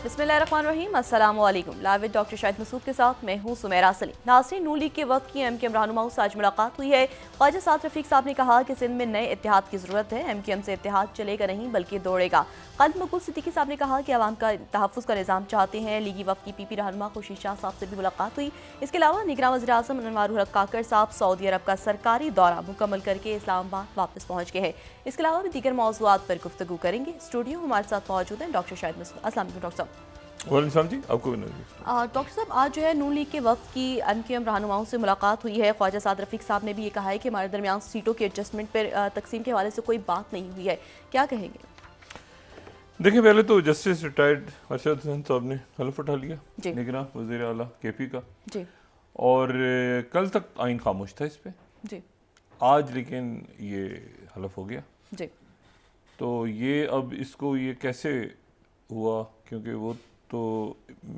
बिस्मिल्लाहिर्रहमानिर्रहीम, अस्सलाम वालेकुम। Live with doctor Shahid Masood के साथ मैं हूँ सुमेरा सलीम। नाज़रीन, नून लीग के वक्त की एमकेएम रहनुमाओं से आज मुलाकात हुई है। ख्वाजा साद रफीक साहब ने कहा कि सिंध में नए इत्तेहाद की ज़रूरत है। एमकेएम से इत्तेहाद चलेगा नहीं बल्कि दौड़ेगा। खालिद मकबूल सिद्दीकी साहब ने कहा कि अवाम का तहफ़्फ़ुज़ का निज़ाम चाहते हैं। लीगी वक्त की पीपी रहनुमा खुर्शीद शाह साहब से भी मुलाकात हुई। इसके अलावा निगरान वज़ीर आज़म अनवारुल हक काकड़ साहब सऊदी अरब का सरकारी दौरा मुकम्मल करके इस्लामाबाद वापस पहुँच गए हैं। इसके अलावा भी दीगर मौज़ूआत पर गुफ्तगू करेंगे। स्टूडियो हमारे साथ मौजूद हैं डॉक्टर शाहिद मसूद। अस्सलाम वालेकुम डॉक्टर साहब। जी आपको डॉक्टर साहब, आज जो है नून लीग के वक्त की एमकेएम रहनुमाओं से मुलाकात हुई है। ख्वाजा साद रफीक साहब ने भी ये कहा है कि हमारे दरमियान सीटों के एडजस्टमेंट पर तकसीम के हवाले से कोई बात नहीं हुई है। क्या कहेंगे? देखिए, पहले तो जस्टिस रिटायर्ड अरशद हुसैन साहब ने हलफ उठा लिया, निगरान वज़ीर आला केपी का जी। और कल तक आइन खामोश था इस पे जी। आज लेकिन ये हलफ हो गया जी। तो ये अब इसको ये कैसे हुआ, क्योंकि वो तो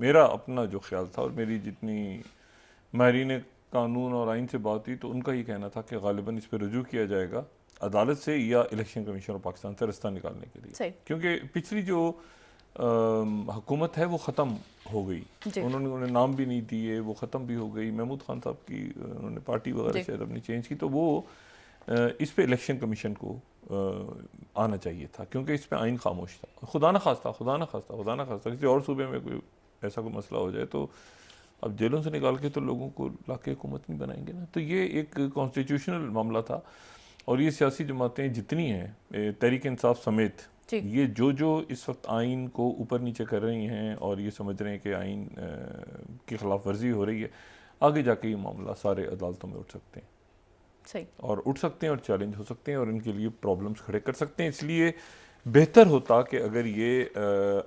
मेरा अपना जो ख्याल था और मेरी जितनी माहिरीन कानून और आइन से बात हुई तो उनका ये कहना था कि गालिबन इस पर रुजू किया जाएगा अदालत से या इलेक्शन कमीशन ऑफ पाकिस्तान से रास्ता निकालने के लिए, क्योंकि पिछली जो हुकूमत है वो ख़त्म हो गई। उन्होंने नाम भी नहीं दिए, वो ख़त्म भी हो गई। महमूद खान साहब की उन्होंने पार्टी वगैरह शायद अपनी चेंज की, तो वो इस पे इलेक्शन कमीशन को आना चाहिए था, क्योंकि इस पे आइन खामोश था। खुदा न खास्ता किसी और सूबे में कोई ऐसा कोई मसला हो जाए तो अब जेलों से निकाल के तो लोगों को लाके हुकूमत नहीं बनाएंगे ना। तो ये एक कॉन्स्टिट्यूशनल मामला था और ये सियासी जमातें जितनी हैं, तहरीक इंसाफ समेत, ये जो इस वक्त आइन को ऊपर नीचे कर रही हैं और ये समझ रहे हैं कि आइन की खिलाफ वर्जी हो रही है, आगे जाके ये मामला सारे अदालतों में उठ सकते हैं सही, और उठ सकते हैं और चैलेंज हो सकते हैं और इनके लिए प्रॉब्लम्स खड़े कर सकते हैं। इसलिए बेहतर होता कि अगर ये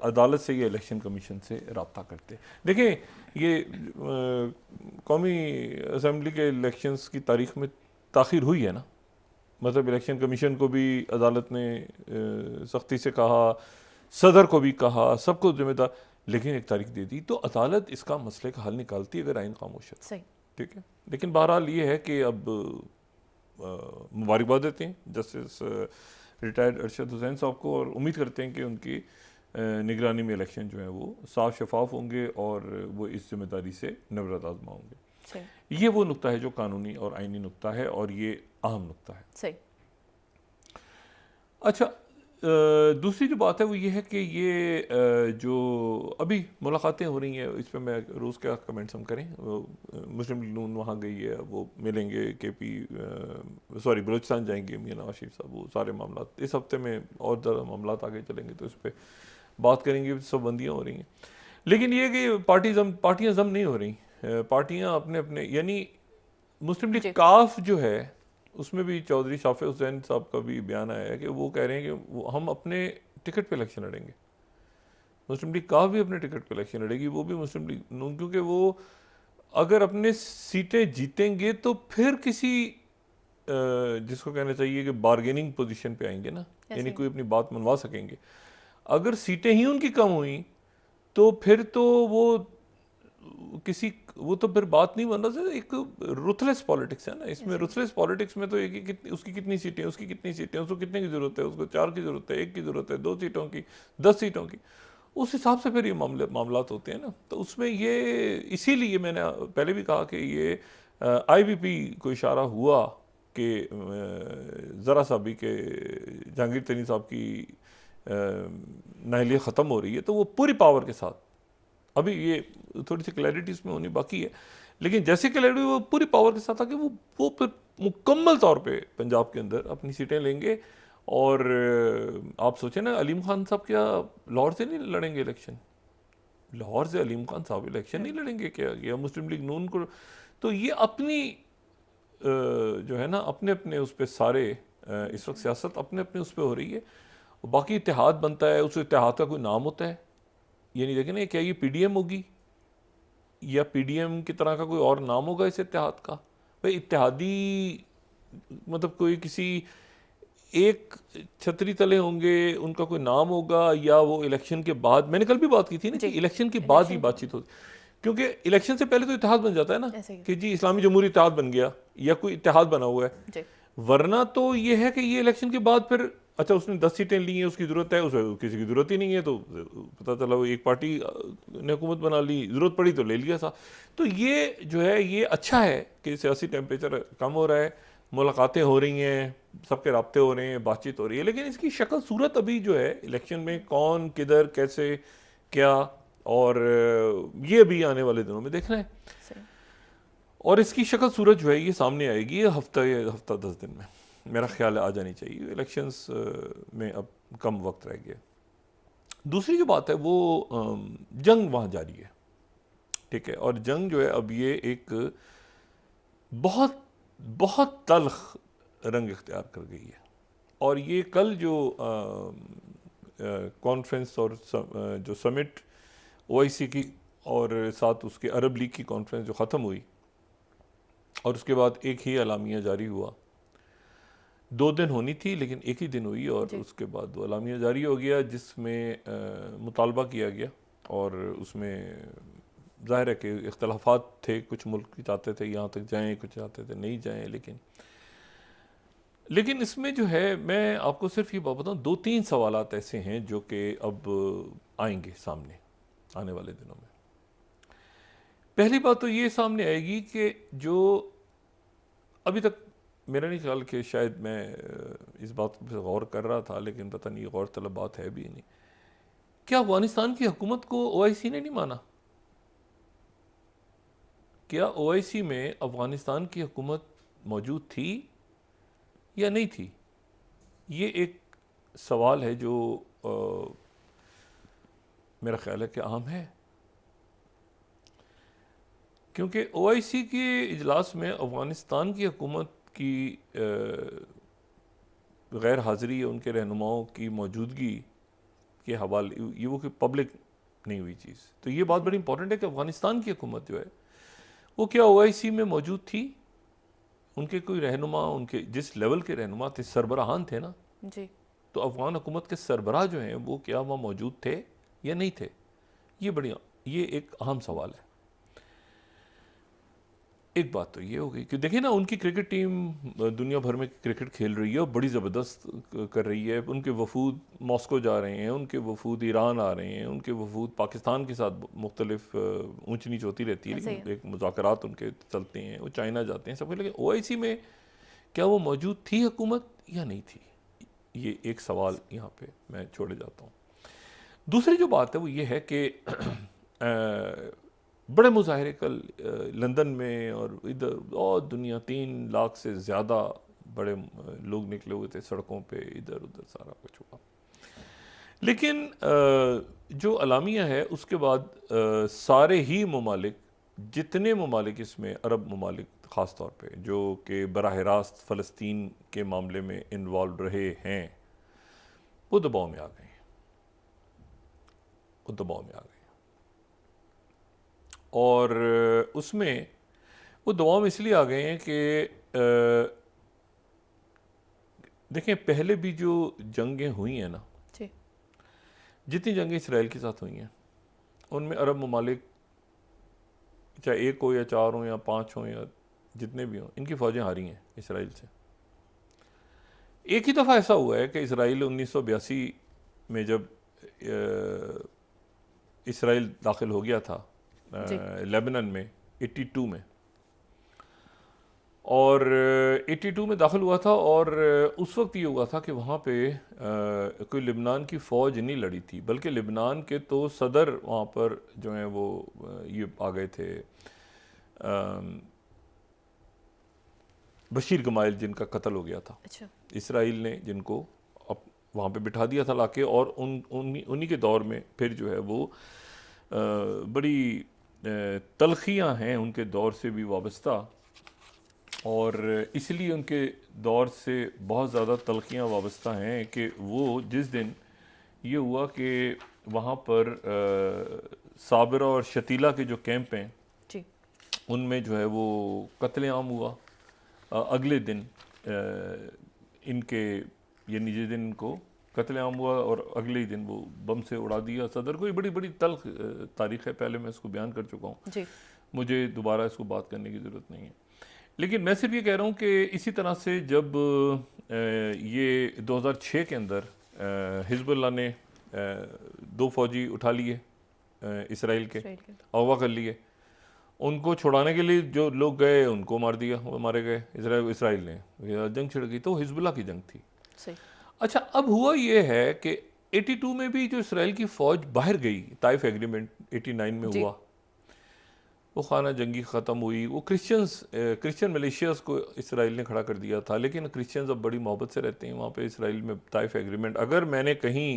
अदालत से या इलेक्शन कमीशन से रब्ता करते। देखें, ये कौमी असम्बली के इलेक्शंस की तारीख में ताख़ीर हुई है ना, मतलब इलेक्शन कमीशन को भी अदालत ने सख्ती से कहा, सदर को भी कहा, सबको जिम्मेदार, लेकिन एक तारीख दे दी तो अदालत इसका मसले का हल निकालती अगर आइन खामोश है, ठीक है। लेकिन बहरहाल ये है कि अब मुबारकबाद देते हैं जस्टिस रिटायर्ड अरशद हुसैन साहब को और उम्मीद करते हैं कि उनकी निगरानी में इलेक्शन जो है वो साफ शफाफ होंगे और वो इस जिम्मेदारी से नवरत आजमा होंगे। ये वो नुक्ता है जो कानूनी और आइनी नुक्ता है और ये अहम नुक्ता है सही। अच्छा, दूसरी जो बात है वो ये है कि ये जो अभी मुलाकातें हो रही हैं इस पर मैं रोज़ क्या कमेंट्स हम करें, मुस्लिम लीग नून वहाँ गई है, वो मिलेंगे केपी बलूचिस्तान जाएंगे मियां नवाज शरीफ साहब, वो सारे मामला इस हफ्ते में और ज़्यादा मामला आगे चलेंगे तो इस पर बात करेंगे। सब बंदियाँ हो रही हैं, लेकिन ये कि पार्टियाँ जम नहीं हो रही, पार्टियाँ अपने अपने, यानी मुस्लिम लीग काफ जो है उसमें भी चौधरी शाफे हुसैन साहब का भी बयान आया है कि वो कह रहे हैं कि हम अपने टिकट पे इलेक्शन लड़ेंगे। मुस्लिम लीग काफ भी अपने टिकट पे इलेक्शन लड़ेगी, वो भी मुस्लिम लीग नून, क्योंकि वो अगर अपने सीटें जीतेंगे तो फिर किसी जिसको कहना चाहिए कि बार्गेनिंग पोजीशन पे आएंगे ना, यानी कोई अपनी बात मनवा सकेंगे। अगर सीटें ही उनकी कम हुई तो फिर तो वो तो फिर बात नहीं बन रहा। एक रुथलेस पॉलिटिक्स है ना इसमें। रुथलेस पॉलिटिक्स में तो उसकी कितनी सीटें, उसकी कितनी सीटें, उसको कितने की ज़रूरत है, उसको 4 की ज़रूरत है, 1 की ज़रूरत है, 2 सीटों की, 10 सीटों की, उस हिसाब से फिर ये मामलात होते हैं ना। तो उसमें ये इसीलिए मैंने पहले भी कहा कि ये IBP को इशारा हुआ कि ज़रा सा भी कि जहांगीर तरीन साहब की नाअहलियत ख़त्म हो रही है तो वो पूरी पावर के साथ, अभी ये थोड़ी सी क्लैरिटी इसमें होनी बाकी है, लेकिन जैसे क्लैरिटी वो पूरी पावर के साथ आके वो फिर मुकम्मल तौर पे पंजाब के अंदर अपनी सीटें लेंगे। और आप सोचें ना, अलीम खान साहब क्या लाहौर से नहीं लड़ेंगे इलेक्शन? लाहौर से अलीम खान साहब इलेक्शन नहीं लड़ेंगे क्या? या मुस्लिम लीग नून को? तो ये अपनी जो है ना अपने अपने उस पर सारे इस वक्त सियासत अपने अपने उस पर हो रही है। बाकी इत्तेहाद बनता है, उस इत्तेहाद का कोई नाम होता है, ये नहीं देखें ना, क्या ये PDM होगी या PDM की तरह का कोई और नाम होगा इस इत्तेहाद का? भाई इत्तेहादी मतलब कोई किसी एक छतरी तले होंगे, उनका कोई नाम होगा, या वो इलेक्शन के बाद, मैंने कल भी बात की थी ना कि इलेक्शन के बाद ही बातचीत होती, क्योंकि इलेक्शन से पहले तो इत्तेहाद बन जाता है ना कि जी इस्लामी जमहूरी इत्तेहाद बन गया या कोई इत्तेहाद बना हुआ है, वरना तो ये है कि ये इलेक्शन के बाद फिर अच्छा उसने 10 सीटें ली हैं, उसकी ज़रूरत है, उसे किसी की ज़रूरत ही नहीं है, तो पता चला वो एक पार्टी ने हुकूमत बना ली, ज़रूरत पड़ी तो ले लिया था। तो ये जो है ये अच्छा है कि सियासी टेम्परेचर कम हो रहा है, मुलाकातें हो रही हैं, सबके राब्ते हो रहे हैं, बातचीत हो रही है, लेकिन इसकी शक्ल सूरत अभी जो है इलेक्शन में कौन किधर कैसे क्या, और ये भी आने वाले दिनों में देखना है। और इसकी शक्ल सूरत जो है ये सामने आएगी ये हफ्ता 10 दिन में, मेरा ख्याल है आ जानी चाहिए। इलेक्शंस में अब कम वक्त रह गया। दूसरी जो बात है वो जंग वहाँ जारी है, ठीक है, और जंग जो है अब ये एक बहुत बहुत तल्ख रंग इख्तियार कर गई है। और ये कल जो कॉन्फ्रेंस और जो समिट ओआईसी की और साथ उसके अरब लीग की कॉन्फ्रेंस जो ख़त्म हुई और उसके बाद एक ही अलामिया जारी हुआ, 2 दिन होनी थी लेकिन एक ही दिन हुई, और उसके बाद वो अलामिया जारी हो गया जिसमें मुतालबा किया गया, और उसमें ज़ाहिर है कि इख्तलाफात थे, कुछ मुल्क चाहते थे यहाँ तक जाएँ, कुछ चाहते थे नहीं जाएँ, लेकिन इसमें जो है मैं आपको सिर्फ ये बात बताऊँ, 2-3 सवालात ऐसे हैं जो कि अब आएंगे सामने आने वाले दिनों में। पहली बात तो ये सामने आएगी कि जो अभी तक मेरा नहीं ख्याल कि शायद मैं इस बात पर गौर कर रहा था, लेकिन पता नहीं गौर तलब बात है भी नहीं, क्या अफगानिस्तान की हुकूमत को ओआईसी ने नहीं माना? क्या ओआईसी में अफगानिस्तान की हुकूमत मौजूद थी या नहीं थी? ये एक सवाल है जो मेरा ख्याल है कि अहम है, क्योंकि ओआईसी के इजलास में अफगानिस्तान की हुकूमत की गैर हाज़िरी या उनके रहनुमाओं की मौजूदगी के हवाले ये वो कि पब्लिक नहीं हुई चीज़। तो ये बात बड़ी इंपॉर्टेंट है कि अफगानिस्तान की हुकूमत जो है वो क्या ओआईसी में मौजूद थी, उनके कोई रहनुमा, उनके जिस लेवल के रहनुमा थे, सरबराहान थे ना जी, तो अफगान हुकूमत के सरबराह जो हैं वो क्या वहाँ मौजूद थे या नहीं थे? ये एक अहम सवाल है। एक बात तो ये हो गई कि देखिए ना, उनकी क्रिकेट टीम दुनिया भर में क्रिकेट खेल रही है और बड़ी ज़बरदस्त कर रही है। उनके वफूद मॉस्को जा रहे हैं, उनके वफूद ईरान आ रहे हैं, उनके वफूद पाकिस्तान के साथ मुख्तलिफ ऊंच नीच होती रहती है, लेकिन एक मुज़ाकरात उनके चलते हैं, वो चाइना जाते हैं सब। लेकिन ओआईसी में क्या वो मौजूद थी हुकूमत या नहीं थी? ये एक सवाल यहाँ पे मैं छोड़े जाता हूँ। दूसरी जो बात है वो ये है कि बड़े मुजाहरे कल लंदन में और इधर और दुनिया 3 लाख से ज़्यादा बड़े लोग निकले हुए थे सड़कों पे, इधर उधर सारा कुछ हुआ। लेकिन जो अलामिया है उसके बाद सारे ही ममालिक, जितने ममालिक इसमें अरब ममालिक ख़ास तौर पे जो कि बराह रास्त फ़लस्तीन के मामले में इन्वॉल्व रहे हैं, वो दबाव में आ गए, और उसमें वो दबाव में इसलिए आ गए हैं कि देखें पहले भी जो जंगें हुई हैं ना, जितनी जंगें इसराइल के साथ हुई हैं उनमें अरब ममालिक चाहे 1 हो या 4 हो या 5 हो या जितने भी हों, इनकी फ़ौजें हारी हैं इसराइल से। एक ही दफ़ा ऐसा हुआ है कि इसराइल 1982 में जब इसराइल दाखिल हो गया था लेबनान में 82 में, और 82 में दाखिल हुआ था, और उस वक्त ये हुआ था कि वहाँ पे कोई लेबनान की फ़ौज नहीं लड़ी थी, बल्कि लेबनान के तो सदर वहाँ पर जो हैं वो ये आ गए थे, बशीर गमाइल जिनका कत्ल हो गया था। अच्छा। इसराइल ने जिनको अब वहाँ पे बिठा दिया था लाके, और उन्हीं के दौर में फिर जो है वो बड़ी तलखियाँ हैं उनके दौर से भी वाबस्ता, और इसलिए उनके दौर से बहुत ज़्यादा तलखियाँ वाबस्ता हैं कि वो जिस दिन ये हुआ कि वहाँ पर साबिरा और शतीला के जो कैंप हैं जी, उनमें जो है वो कत्लेआम हुआ। अगले दिन इनके यानी जिस दिन इनको कत्लेआम हुआ और अगले ही दिन वो बम से उड़ा दिया सदर को। ये बड़ी बड़ी तल्ख तारीख़ है, पहले मैं इसको बयान कर चुका हूँ, मुझे दोबारा इसको बात करने की ज़रूरत नहीं है। लेकिन मैं सिर्फ ये कह रहा हूँ कि इसी तरह से जब ये 2006 के अंदर हिजबुल्लाह ने 2 फौजी उठा लिए इसराइल के, अगवा कर लिए, उनको छुड़ाने के लिए जो लोग गए उनको मार दिया, वो मारे गए, इसराइल ने, जंग छिड़ गई। तो हिजबुल्लाह की जंग थी। सही। अच्छा, अब हुआ ये है कि 82 में भी जो इसराइल की फ़ौज बाहर गई, ताइफ एग्रीमेंट 89 में हुआ, वो खाना जंगी ख़त्म हुई, वो क्रिश्चियन मलेशियास को इसराइल ने खड़ा कर दिया था, लेकिन क्रिश्चियंस अब बड़ी मोहब्बत से रहते हैं वहाँ पे इसराइल में। ताइफ एग्रीमेंट अगर मैंने कहीं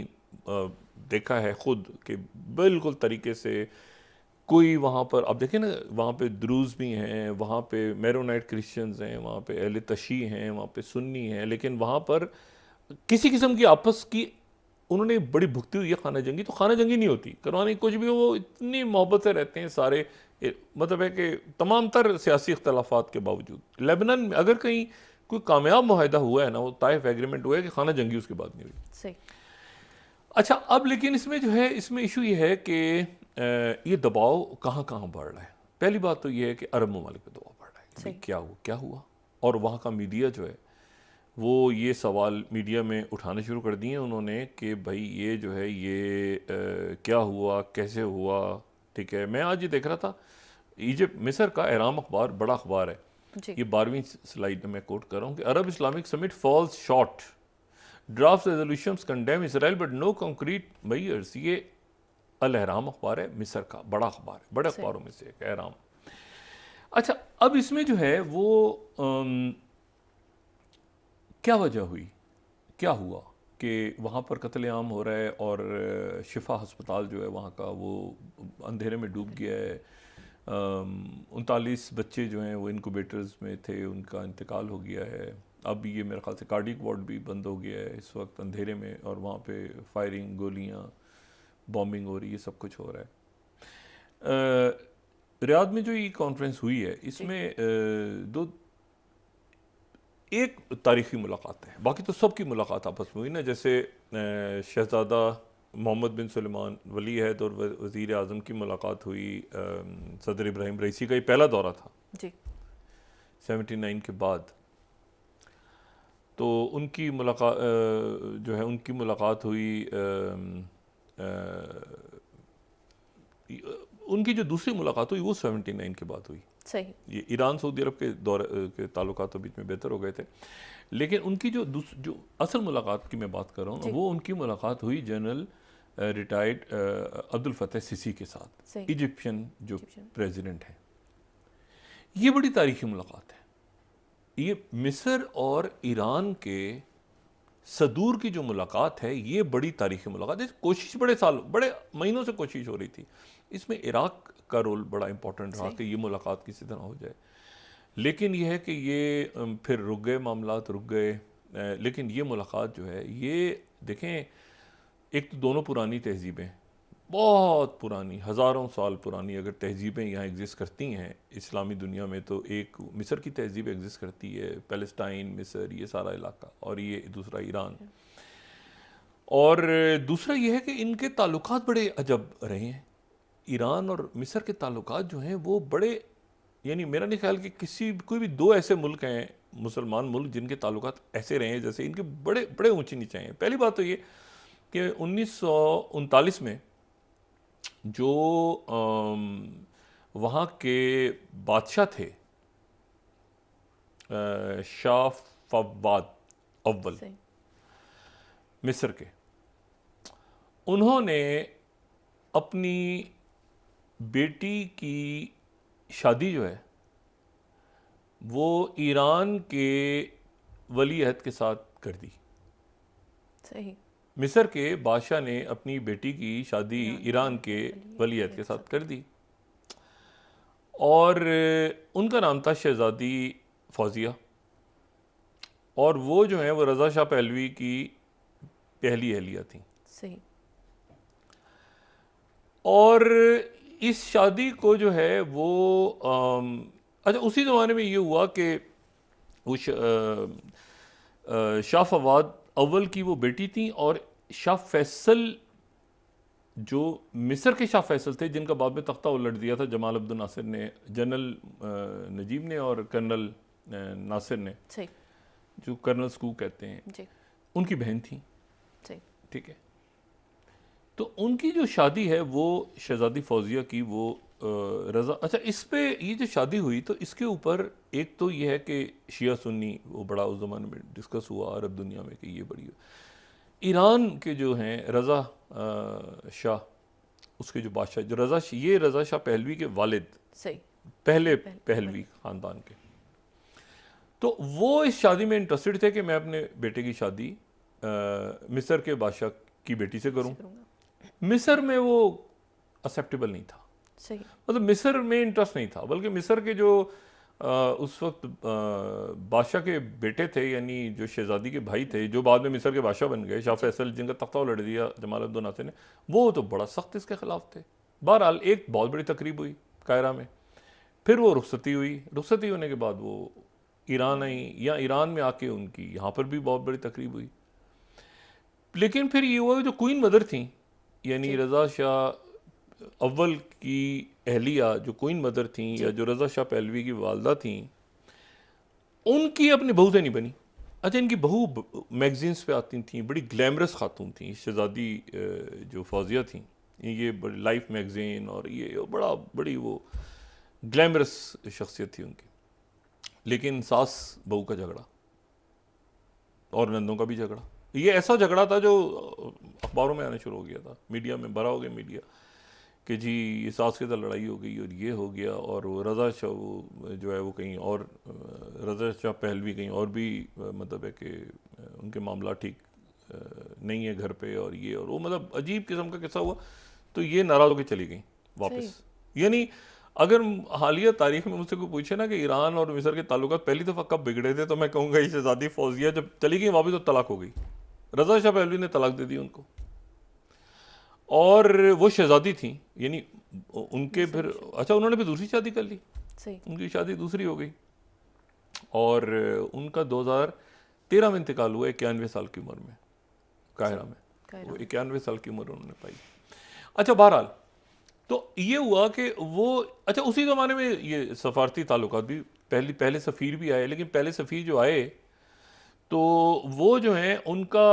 देखा है खुद कि बिल्कुल तरीके से कोई वहाँ पर, अब देखें ना, वहाँ पे द्रूज़ भी हैं, वहाँ पे मेरोनाइट क्रिश्चियंस हैं, वहाँ पे अहले तशी हैं, वहाँ पे सुन्नी हैं, लेकिन वहाँ पर किसी किस्म की आपस की उन्होंने बड़ी भुगती हुई है खाना जंगी। तो खाना जंगी नहीं होती, करवाने कुछ भी, वो इतनी मोहब्बत से रहते हैं सारे। मतलब है कि तमाम तर सियासी इख्तलाफात के बावजूद लेबनान में अगर कहीं कोई कामयाब मुआहदा हुआ है ना, वो ताइफ एग्रीमेंट हुआ है कि खाना जंगी उसके बाद नहीं हुई। सही। अच्छा, अब लेकिन इसमें जो है, इसमें इशू ये है कि ये दबाव कहाँ कहाँ बढ़ रहा है। पहली बात तो ये है कि अरब ममालिक पे दबाव बढ़ रहा है, क्या हुआ, और वहाँ का मीडिया जो है वो ये सवाल मीडिया में उठाने शुरू कर दिए उन्होंने कि भाई ये जो है ये क्या हुआ, कैसे हुआ। ठीक है, मैं आज ये देख रहा था, इजिप्ट मिस्र का एहराम अखबार बड़ा अखबार है, ये 12वीं स्लाइड में मैं कोट कर रहा हूँ कि Arab Islamic summit falls short, draft resolutions condemn Israel but no concrete measures. ये अल एहराम अखबार है मिस्र का, बड़ा अखबार है, बड़े अखबारों में से एक एहराम। अच्छा, अब इसमें जो है वो क्या वजह हुई, क्या हुआ कि वहाँ पर कत्लेआम हो रहा है और शिफा अस्पताल जो है वहाँ का वो अंधेरे में डूब गया है। 39 बच्चे जो हैं वो इनक्यूबेटर्स में थे, उनका इंतकाल हो गया है। अब ये मेरे ख्याल से कार्डियक वार्ड भी बंद हो गया है इस वक्त अंधेरे में, और वहाँ पे फायरिंग, गोलियाँ, बॉम्बिंग हो रही है, सब कुछ हो रहा है। रियाद में जो ये कॉन्फ्रेंस हुई है इसमें एक तारीख़ी मुलाकात है, बाकी तो सबकी मुलाकात आपस में हुई ना, जैसे शहज़ादा मोहम्मद बिन सुलेमान वली अहद और वज़ीर आज़म की मुलाकात हुई। सदर इब्राहिम रईसी का ये पहला दौरा था जी 79 के बाद, तो उनकी मुलाकात जो है उनकी मुलाकात हुई। उनकी जो दूसरी मुलाकात हुई वो 79 के बाद हुई। सही। ये ईरान सऊदी अरब के दौरे के ताल्लुकात तो बीच में बेहतर हो गए थे, लेकिन उनकी जो असल मुलाकात की मैं बात कर रहा हूँ, वो उनकी मुलाकात हुई जनरल रिटायर्ड अब्दुल फतेह सिसी के साथ, इजिप्शियन जो प्रेसिडेंट हैं। ये बड़ी तारीखी मुलाकात है। ये मिस्र और ईरान के सदूर की जो मुलाकात है, ये बड़ी तारीखी मुलाकात है। कोशिश बड़े महीनों से कोशिश हो रही थी। इसमें इराक का रोल बड़ा इंपॉर्टेंट रहा कि ये मुलाकात किसी तरह हो जाए, लेकिन ये है कि ये फिर रुक गए, मामलात रुक गए। लेकिन ये मुलाकात जो है, ये देखें, एक तो दोनों पुरानी तहजीबें, बहुत पुरानी, हज़ारों साल पुरानी अगर तहजीबें यहाँ एग्जिस्ट करती हैं इस्लामी दुनिया में, तो एक मिस्र की तहजीब एग्जिस्ट करती है, पैलेस्टाइन, मिस्र, ये सारा इलाका, और ये दूसरा ईरान। और दूसरा ये है कि इनके ताल्लुकात बड़े अजब रहे हैं। ईरान और मिस्र के ताल्लुकात जो हैं वो बड़े, यानी मेरा नहीं ख्याल कि कोई भी दो ऐसे मुल्क हैं, मुसलमान मुल्क, जिनके ताल्लुकात ऐसे रहे हैं जैसे इनके, बड़े बड़े ऊंचे नीचे हैं। पहली बात तो ये कि 1939 में जो वहाँ के बादशाह थे, शाह फवाद अव्वल मिस्र के, उन्होंने अपनी बेटी की शादी जो है वो ईरान के वली अहद के साथ कर दी। सही। मिस्र के बादशाह ने अपनी बेटी की शादी ईरान के वली अहद के साथ कर दी, और उनका नाम था शहजादी फौजिया, और वो जो है वो रज़ा शाह पहलवी की पहली अहलिया थी। सही। और इस शादी को जो है वो अच्छा, उसी ज़माने में ये हुआ कि वो शाह फवाद अव्वल की वो बेटी थी, और शाह फैसल जो मिस्र के शाह फैसल थे, जिनका बाद में तख्ता उलट दिया था जमाल अब्दुल नासिर ने, जनरल नजीब ने और कर्नल नासिर ने, जो कर्नल स्कू कहते हैं, उनकी बहन थी, ठीक है। तो उनकी जो शादी है वो शहजादी फौजिया की, वो रज़ा, अच्छा इस पे ये जो शादी हुई तो इसके ऊपर एक तो ये है कि शिया सुन्नी वो बड़ा उस ज़माने में डिस्कस हुआ अरब दुनिया में कि ये बड़ी, ईरान के जो हैं रज़ा शाह, उसके जो बादशाह, जो ये रज़ा शाह पहलवी के वालिद, पहले पहलवी ख़ानदान के, तो वो इस शादी में इंटरेस्टेड थे कि मैं अपने बेटे की शादी मिस्र के बादशाह की बेटी से करूं। मिस्र में वो एक्सेप्टेबल नहीं था, मतलब मिस्र में इंटरेस्ट नहीं था, बल्कि मिस्र के जो उस वक्त बादशाह के बेटे थे, यानी जो शहजादी के भाई थे, जो बाद में मिस्र के बादशाह बन गए, शाह फैसल, जिनका तख्ता उलट दिया जमाल अब्दुल नासिर ने, वो तो बड़ा सख्त इसके खिलाफ थे। बहरहाल एक बहुत बड़ी तकरीब हुई कायरा में, फिर वो रुखसती हुई, रुखसती होने के बाद वो ईरान आई, या ईरान में आके उनकी यहाँ पर भी बहुत बड़ी तकरीब हुई। लेकिन फिर ये हुआ जो क्वीन मदर थी, यानी रज़ा शाह अव्वल की अहलिया जो क्वीन मदर थी, या जो रज़ा शाह पहलवी की वालदा थी, उनकी अपनी बहू से नहीं बनी। अच्छा, इनकी बहू मैगजीन्स पे आती थी, बड़ी ग्लैमरस खातून थी, शहजादी जो फौजिया थी, ये बड़ी लाइफ मैगजीन और ये बड़ी वो ग्लैमरस शख्सियत थी उनकी। लेकिन सास बहू का झगड़ा और नंदों का भी झगड़ा, ये ऐसा झगड़ा था जो अखबारों में आना शुरू हो गया था, मीडिया में भरा हो गया मीडिया, कि जी ये सास के साथ लड़ाई हो गई और ये हो गया, और वो रज़ा शाह जो है वो कहीं और, रज़ा शाह पहलवी कहीं और भी, मतलब है कि उनके मामला ठीक नहीं है घर पे, और ये और वो, मतलब अजीब किस्म का किस्सा हुआ। तो ये नाराज़ होकर चली गई वापस। यानी अगर हालिया तारीख में मुझसे कोई पूछे ना कि ईरान और मिस्र के ताल्लुकात पहली दफ़ा कब बिगड़े थे, तो मैं कहूँगा ये शहजादी फौजिया जब चली गई वापस तो तलाक हो गई, रज़ा शाह पहलवी ने तलाक दे दी उनको, और वो शहजादी थी, यानी उनके फिर अच्छा उन्होंने भी दूसरी शादी कर ली, उनकी शादी दूसरी हो गई, और उनका 2013 में इंतकाल हुआ 91 साल की उम्र में, काहिरा में, वो 91 साल की उम्र उन्होंने पाई। अच्छा, बहरहाल तो ये हुआ कि वो, अच्छा उसी ज़माने में ये सफारती ताल्लुकात भी, पहले सफ़ीर भी आए, लेकिन पहले सफ़ीर जो आए तो वो जो हैं उनका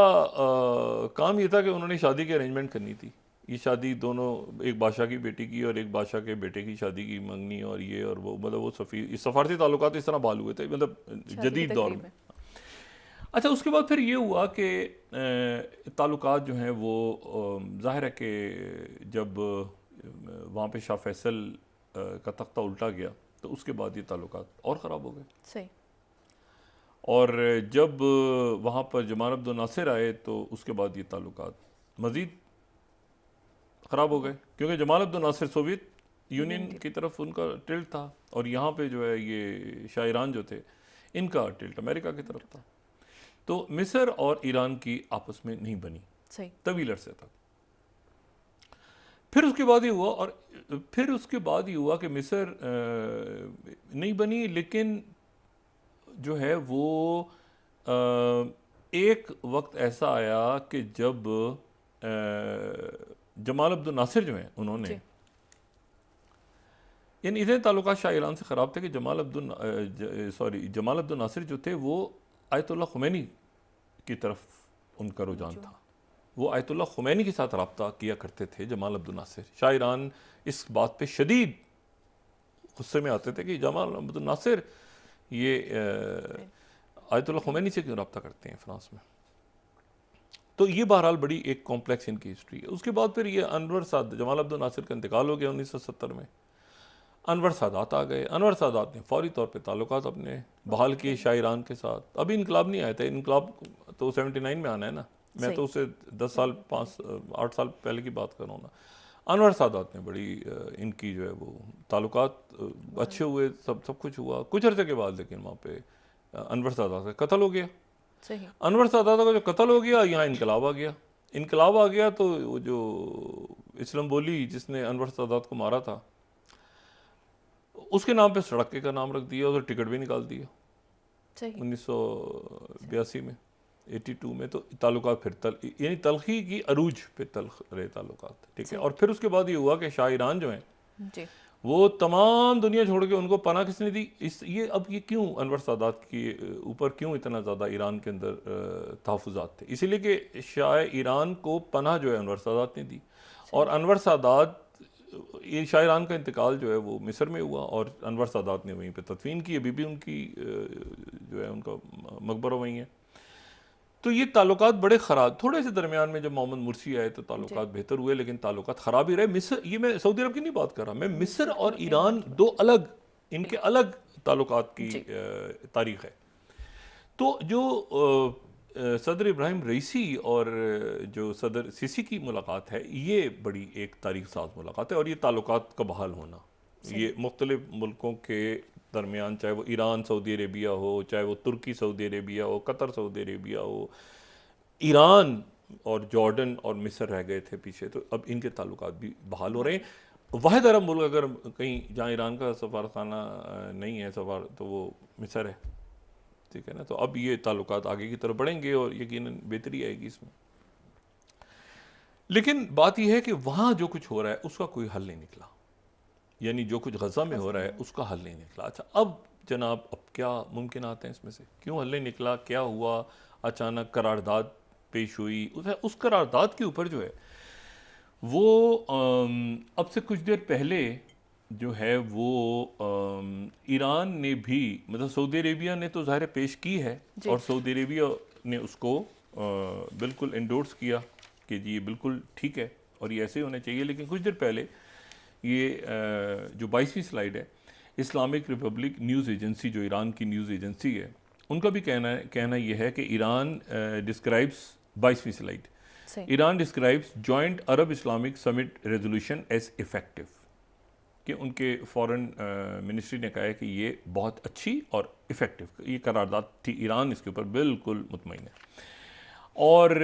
काम ये था कि उन्होंने शादी की अरेंजमेंट करनी थी। ये शादी दोनों, एक बादशाह की बेटी की और एक बादशाह के बेटे की शादी की मंगनी, और ये और वो, मतलब वो सफारती ताल्लुकात इस तरह बहाल हुए थे, मतलब जदीद दौर में। अच्छा, उसके बाद फिर ये हुआ कि ताल्लुकात जो हैं वो ज़ाहिर है कि जब वहाँ पे शाह फैसल का तख्ता उल्टा गया तो उसके बाद ये ताल्लुकात और ख़राब हो गए। सही। और जब वहाँ पर जमाल अब्दुल नासिर आए तो उसके बाद ये ताल्लुकात मज़ीद ख़राब हो गए, क्योंकि जमाल अब्दुल नासिर सोवियत यूनियन की तरफ उनका टिल्ट था, और यहाँ पे जो है ये शाह ईरान जो थे इनका टिल्ट अमेरिका की तरफ था। तो मिस्र और ईरान की आपस में नहीं बनी तवील अरसे तक। फिर उसके बाद ये हुआ, और फिर उसके बाद ये हुआ कि मिस्र नहीं बनी, लेकिन जो है वो एक वक्त ऐसा आया कि जब जमाल अब्दुल नासिर जो हैं उन्होंने, यानी इतने ताल्लुकात शाह ईरान से ख़राब थे कि जमाल अब्दुल नासिर जो थे वो आयतुल्लाह खुमैनी की तरफ उनका रुझान था। वो आयतुल्लाह खुमैनी के साथ रब्ता किया करते थे जमाल अब्दुल नासिर। शाह ईरान इस बात पे शदीद गुस्से में आते थे कि जमाल अब्दुल नासिर ये आयतुल्लाह खुमैनी से क्यों रब्ता करते हैं फ्रांस में। तो ये बहरहाल बड़ी एक कॉम्प्लेक्स इनकी हिस्ट्री है। उसके बाद फिर ये अनवर साद, जमाल अब्दुल नासिर का इंतकाल हो गया 1970 में, अनवर सादात आ गए। अनवर सादात ने फौरी तौर पे ताल्लुकात अपने बहाल किए शाह ईरान के साथ। अभी इनकलाब नहीं आया था, इनकलाब तो 79 में आना है ना, मैं तो उससे 10 साल 8 साल पहले की बात कर रहा हूँ ना। अनवर सादात ने बड़ी इनकी जो है वो ताल्लुकात अच्छे हुए, सब कुछ हुआ। कुछ अर्से के बाद लेकिन वहाँ पे अनवर सादात का कत्ल हो गया। अनवर सादात का जो कत्ल हो गया, यहाँ इनकलाब आ गया। इनकलाब आ गया तो वो जो इस्लाम बोली जिसने अनवर सादात को मारा था, उसके नाम पे सड़क का नाम रख दिया, उधर टिकट भी निकाल दिया 1982 में, 82 में। तो ताल्लुकात फिर यानी तलखी की अरूज पे तल्ख रहे ताल्लुकात, ठीक है। और फिर उसके बाद ये हुआ कि शाह ईरान जो हैं वो तमाम दुनिया छोड़ के उनको पनाह किसने दी? ये क्यों अनवर सादात के ऊपर क्यों इतना ज़्यादा ईरान के अंदर तहफ़्फ़ुज़ात थे? इसीलिए कि शाह ईरान को पनाह जो है अनवर सादात ने दी, और अनवर सादात, ये शाह ईरान का इंतकाल जो है वो मिस्र में हुआ और अनवर सादात ने वहीं पे तदफीन की, अभी भी उनकी जो है उनका मकबरा वहीं है। तो ये ताल्लुकात बड़े ख़राब, थोड़े से दरमियान में जब मोहम्मद मुर्सी आए तो ताल्लुकात बेहतर हुए, लेकिन ताल्लुकात ख़राब ही रहे। मिस्र, ये मैं सऊदी अरब की नहीं बात कर रहा, मैं मिस्र और ईरान दो अलग, इनके अलग ताल्लुकात की तारीख़ है। तो जो सदर इब्राहिम रईसी और जो सदर सीसी की मुलाकात है, ये बड़ी एक तारीख़ साज मुलाकात है, और ये ताल्लुकात का बहाल होना, ये मुख्तलिफ मुल्कों के दरमियान, चाहे वो ईरान सऊदी अरेबिया हो, चाहे वो तुर्की सऊदी अरेबिया हो, कतर सऊदी अरेबिया हो, ईरान और जॉर्डन और मिस्र रह गए थे पीछे, तो अब इनके ताल्लुकात भी बहाल हो रहे हैं। वाहिद अरब मुल्क अगर कहीं जहाँ ईरान का सफारतखाना नहीं है सफार, तो वो मिस्र है, ठीक है ना। तो अब ये ताल्लुकात आगे की तरफ बढ़ेंगे और यकीनन बेहतरी आएगी इसमें। लेकिन बात यह है कि वहाँ जो कुछ हो रहा है उसका कोई हल नहीं निकला, यानी जो कुछ गज़ा में हो रहा है उसका हल नहीं निकला। अच्छा, अब जनाब, अब क्या मुमकिन आते हैं इसमें से? क्यों हल नहीं निकला? क्या हुआ? अचानक करारदाद पेश हुई, उस करारदाद के ऊपर जो है वो अब से कुछ देर पहले जो है वो ईरान ने भी, मतलब सऊदी अरेबिया ने तो ज़ाहिर पेश की है, और सऊदी अरेबिया ने उसको बिल्कुल एंडोर्स किया कि जी ये बिल्कुल ठीक है और ये ऐसे होने चाहिए। लेकिन कुछ देर पहले ये जो 22वीं स्लाइड है, इस्लामिक रिपब्लिक न्यूज़ एजेंसी, जो ईरान की न्यूज़ एजेंसी है, उनका भी कहना यह है कि ईरान डिस्क्राइब्स 22वीं slide, Iran describes joint Arab Islamic summit resolution as effective, कि उनके फॉरेन मिनिस्ट्री ने कहा है कि ये बहुत अच्छी और इफ़ेक्टिव ये करारदाद थी, ईरान इसके ऊपर बिल्कुल मुतमईन है। और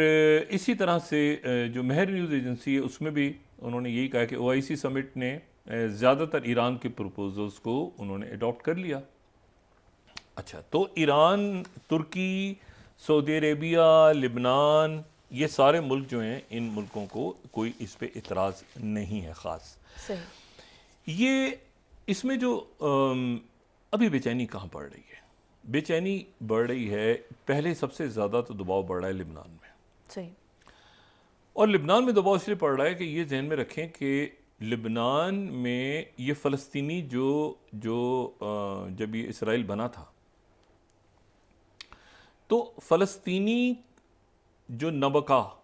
इसी तरह से जो महर न्यूज़ एजेंसी है उसमें भी उन्होंने यही कहा कि OIC समिट ने ज़्यादातर ईरान के प्रपोजल्स को उन्होंने अडॉप्ट कर लिया। अच्छा, तो ईरान, तुर्की, सऊदी अरेबिया, लिबनान, ये सारे मुल्क जो हैं, इन मुल्कों को कोई इस पे इतराज़ नहीं है ख़ास। ये इसमें जो अभी बेचैनी कहाँ बढ़ रही है? बेचैनी बढ़ रही है, पहले सबसे ज़्यादा तो दबाव बढ़ रहा है लिबनान में। सही। और लिबनान में दबाव इसलिए पड़ रहा है कि ये जहन में रखें कि लिबनान में ये फ़लस्तीनी जब ये इसराइल बना था, तो फ़लस्तीनी जो नबका,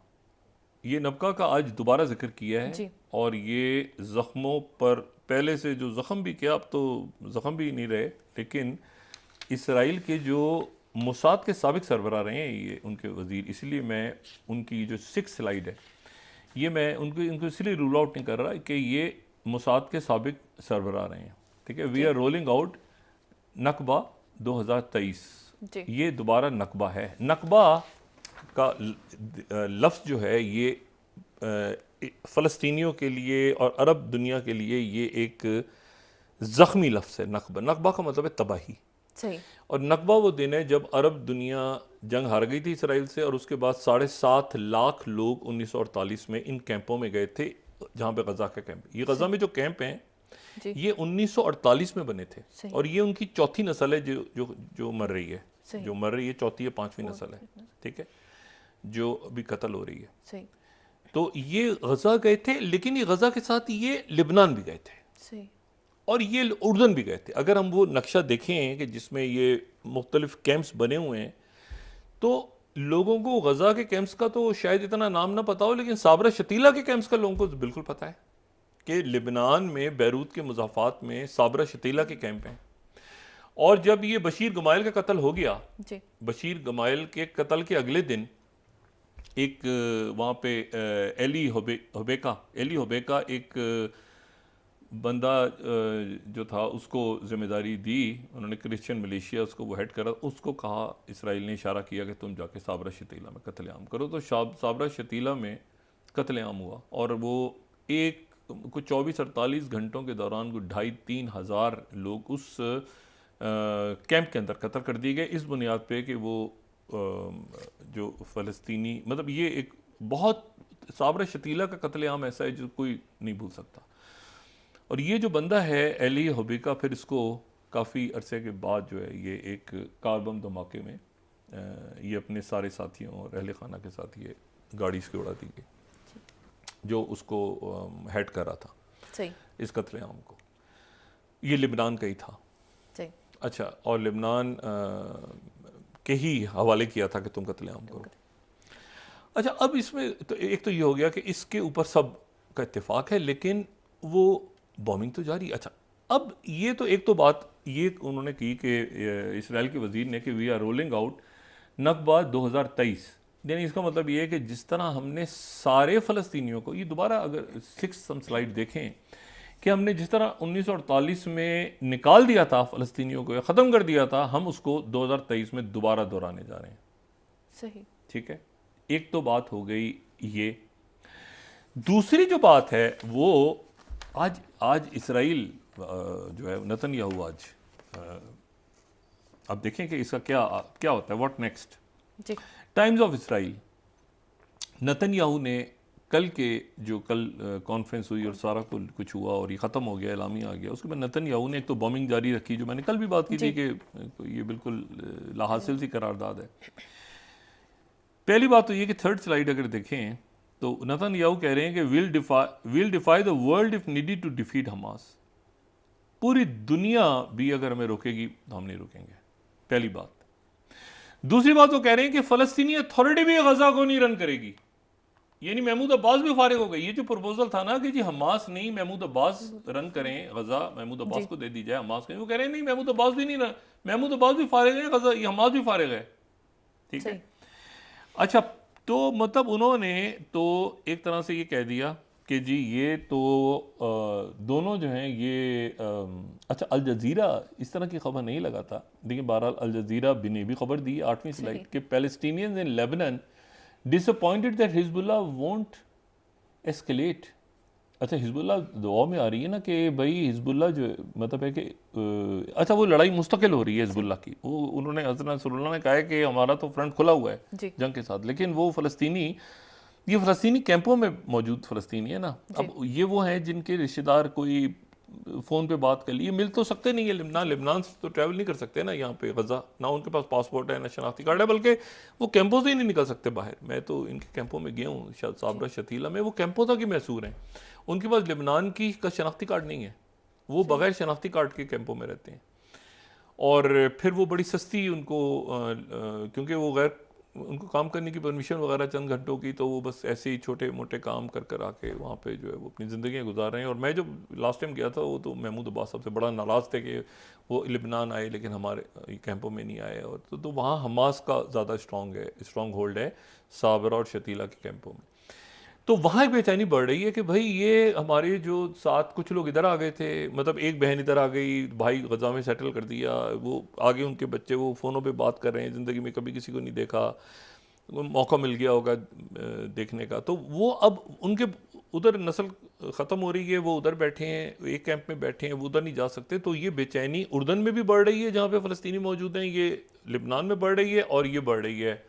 ये नबका का आज दोबारा जिक्र किया है, और ये ज़ख्मों पर पहले से जो ज़ख्म भी किया, अब तो ज़ख्म भी नहीं रहे, लेकिन इसराइल के जो मोसाद के साबिक सरबराह रहे हैं ये उनके वज़ीर, इसलिए मैं उनकी जो 6 स्लाइड है ये मैं उनको इसलिए रूल आउट नहीं कर रहा कि ये मोसाद के साबिक सरबराह रहे हैं, ठीक है। वी आर रोलिंग आउट नकबा 2023, ये दोबारा नकबा है। नकबा का लफ्ज़ जो है ये फ़लस्तीनियों के लिए और अरब दुनिया के लिए ये एक ज़ख्मी लफ्ज़ है। नकबा, नकबा का मतलब है तबाही। सही। और नकबा वो दिन है जब अरब दुनिया जंग हार गई थी इसराइल से, और उसके बाद 7.5 लाख लोग 1948 में इन कैंपों में गए थे, जहाँ पे गज़ा का कैंप, ये गज़ा में जो कैंप हैं ये 1948 में बने थे, और ये उनकी चौथी नस्ल है जो मर रही है, जो मर रही है, चौथी या 5वीं नस्ल है, ठीक है, जो अभी कत्ल हो रही है। तो ये गज़ा गए थे, लेकिन ये गज़ा के साथ ये लिबनान भी गए थे, और ये उर्दन भी गए थे। अगर हम वो नक्शा देखें कि जिसमें ये मुख्तलिफ कैंप्स बने हुए हैं, तो लोगों को गज़ा के कैंप्स का तो शायद इतना नाम ना पता हो, लेकिन साबरा शतीला के कैंप्स का लोगों को बिल्कुल पता है कि लिबनान में बैरूत के मुज़ाफ़ात में साबरा शतीला के कैंप हैं। और जब ये बशीर गमाइल का कत्ल हो गया, बशीर गमाइल के कत्ल के अगले दिन एक वहाँ पे एली होबेका एक बंदा जो था उसको जिम्मेदारी दी, उन्होंने क्रिश्चियन मलेशिया उसको वो हेड करा, उसको कहा, इसराइल ने इशारा किया कि तुम जाके साबरा शतीला में कत्लेआम करो। तो साबरा शतीला में कत्लेआम हुआ, और वो कुछ 24-48 घंटों के दौरान कुछ 2,500-3 हज़ार लोग उस कैंप के अंदर कत्ल कर दिए गए, इस बुनियाद पे कि वो जो फ़लस्तीनी, मतलब ये एक बहुत, साबरा शतीला का कत्लेआम ऐसा है जो कोई नहीं भूल सकता। और ये जो बंदा है एली होबिका, फिर इसको काफ़ी अरसे के बाद जो है ये एक कार बम धमाके में ये अपने सारे साथियों और अहले खाना के साथ ये गाड़ी इसकी उड़ा दी गई, जो उसको हेड कर रहा था सही इस कत्लेआम को। ये लिबनान का ही था। सही। अच्छा, और लिबनान के ही हवाले किया था कि तुम कत्लेआम करो। अच्छा, अब इसमें तो एक तो ये हो गया कि इसके ऊपर सब का इत्तेफाक है, लेकिन वो बॉम्बिंग तो जारी। अच्छा, अब ये तो एक तो बात ये उन्होंने की कि इसराइल के वजीर ने कि वी आर रोलिंग आउट नकबा 2023, यानी इसका मतलब ये है कि जिस तरह हमने सारे फ़लस्तीनियों को, ये दोबारा अगर 6 हम स्लाइड देखें कि हमने जिस तरह 1948 में निकाल दिया था फ़लस्तीनियों को या ख़त्म कर दिया था, हम उसको 2023 में दोबारा दोहराने जा रहे हैं। सही, ठीक है, एक तो बात हो गई ये। दूसरी जो बात है वो आज इसराइल जो है नेतन्याहू आज अब देखें कि इसका क्या होता है, what next. Times of Israel, Netanyahu ने कल कॉन्फ्रेंस हुई और सारा कुछ हुआ और ये ख़त्म हो गया, एलामी आ गया, उसके बाद नेतन्याहू ने एक तो बॉम्बिंग जारी रखी, जो मैंने कल भी बात की थी कि ये बिल्कुल लाहासिल सी करारदाद है। पहली बात तो ये कि थर्ड स्लाइड अगर देखें तो नेतन्याहू कह रहे हैं कि will defy the world if needed to defeat Hamas. पूरी दुनिया भी अगर हमें रोकेगी तो हम नहीं रुकेंगे, पहली बात। दूसरी बात वो कह रहे हैं कि फ़लस्तीनी अथॉरिटी भी गजा को नहीं रन करेगी, यानी महमूद अब्बास भी फारिग हो गई। ये जो प्रपोजल था ना कि जी हमास नहीं महमूद अब्बास रन करें गजा, महमूद अब्बास को दे दी जाए, हमास को, वो कह रहे हैं नहीं महमूद अब्बास भी नहीं, महमूद अब्बास भी फारिग है, गजा हमास भी फारिग है। ठीक है। अच्छा, तो मतलब उन्होंने तो एक तरह से ये कह दिया कि जी ये तो दोनों जो हैं ये अच्छा, अल जजीरा इस तरह की खबर नहीं लगाता, देखिए बहरहाल अल जजीरा भी ने भी खबर दी 8वीं स्लाइड कि Palestinians in Lebanon disappointed that Hezbollah won't escalate. अच्छा, हिजबुल्लाह दुआ में आ रही है ना कि भाई हिजबुल्लाह जो मतलब है कि अच्छा वो लड़ाई मुस्तकिल हो रही है हिजबुल्लाह की। वो उन्होंने हज़रत नसरुल्लाह ने कहा है कि हमारा तो फ्रंट खुला हुआ है जंग के साथ, लेकिन वो ये फ़लस्तीनी कैंपों में मौजूद फ़लस्तीनी है ना। अब ये वो हैं जिनके रिश्तेदार कोई फ़ोन पे बात कर लिए, मिल तो सकते नहीं है, लिबनान से तो ट्रैवल नहीं कर सकते ना यहाँ पे गजा, ना उनके पास पासपोर्ट है ना शनाख्ती कार्ड है, बल्कि वो कैंपों से ही नहीं निकल सकते बाहर। मैं तो इनके कैंपों में गया हूँ, शायद साबरा शतीला में, वो कैंपों तक ही मैसूर हैं। उनके पास लिबनान का शनाख्ती कार्ड नहीं है, वो बगैर शनाख्ती कार्ड के कैंपों में रहते हैं। और फिर वो बड़ी सस्ती उनको क्योंकि वो गैर उनको काम करने की परमिशन वगैरह चंद घंटों की, तो वो बस ऐसे ही छोटे मोटे काम कर आके वहाँ पे जो है वो अपनी ज़िंदगी गुजार रहे हैं। और मैं जो लास्ट टाइम गया था वो तो महमूद अब्बास साहब से बड़ा नाराज़ थे कि वो लिबनान आए लेकिन हमारे कैंपों में नहीं आए। और तो वहाँ हमास का ज़्यादा स्ट्रॉन्ग होल्ड है साबरा और शतीला के कैंपों में। तो वहाँ एक बेचैनी बढ़ रही है कि भाई ये हमारे जो साथ कुछ लोग इधर आ गए थे, मतलब एक बहन इधर आ गई, भाई गजा में सेटल कर दिया, वो आगे उनके बच्चे वो फ़ोनों पे बात कर रहे हैं, ज़िंदगी में कभी किसी को नहीं देखा, मौका मिल गया होगा देखने का, तो वो अब उनके उधर नस्ल ख़त्म हो रही है, वो उधर बैठे हैं, एक कैंप में बैठे हैं, वो उधर नहीं जा सकते। तो ये बेचैनी उर्दन में भी बढ़ रही है जहाँ पे फ़लस्तीनी मौजूद हैं, ये लिबनान में बढ़ रही है और ये बढ़ रही है।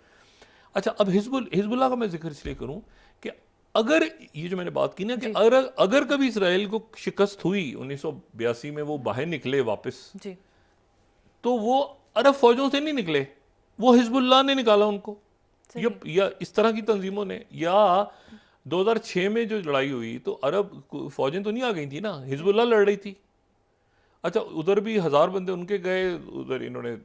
अच्छा, अब हिजबुल्लाह का मैं जिक्र इसलिए करूँ कि अगर ये जो मैंने बात की ना कि अगर कभी इसराइल को शिकस्त हुई 1982 में, वो बाहर निकले वापस जी, तो वो अरब फौजों से नहीं निकले, वो हिजबुल्लाह ने निकाला उनको, या इस तरह की तंजीमों ने। या 2006 में जो लड़ाई हुई तो अरब फौजें तो नहीं आ गई थी ना, हिजबुल्लाह लड़ रही थी। अच्छा, उधर भी 1000 बंदे उनके गए, उधर इन्होंने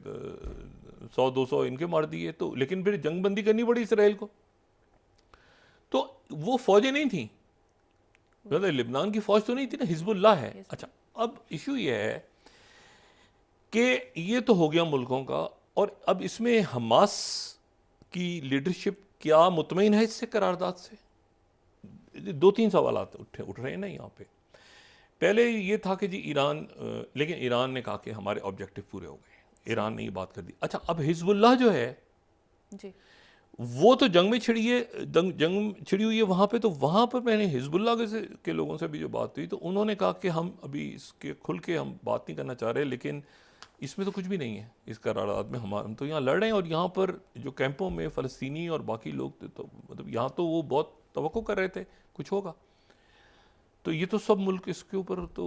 100-200 इनके मार दिए, तो लेकिन फिर जंगबंदी करनी पड़ी इसराइल को। तो वो फौजें नहीं थी, मतलब लिबनान की फौज तो नहीं थी ना, हिजबुल्लाह है। अच्छा, अब इशू ये है कि ये तो हो गया मुल्कों का, और अब इसमें हमास की लीडरशिप क्या मुतमईन है इससे करारदाद से? 2-3 सवाल उठ रहे हैं ना यहाँ पे। पहले ये था कि जी ईरान, लेकिन ईरान ने कहा कि हमारे ऑब्जेक्टिव पूरे हो गए, ईरान ने ये बात कर दी। अच्छा, अब हिजबुल्लाह जो है जी, वो तो जंग में छिड़ी हुई है वहाँ पे। तो वहाँ पर मैंने हिजबुल्लाह के लोगों से भी जो बात हुई, तो उन्होंने कहा कि हम अभी इसके खुल के हम बात नहीं करना चाह रहे, लेकिन इसमें तो कुछ भी नहीं है इस करारदाद में, हम तो यहाँ लड़ रहे हैं। और यहाँ पर जो कैंपों में फ़लस्तीनी और बाकी लोग थे, तो मतलब यहाँ तो वो बहुत तवक्को कर रहे थे कुछ होगा। तो ये तो सब मुल्क इसके ऊपर तो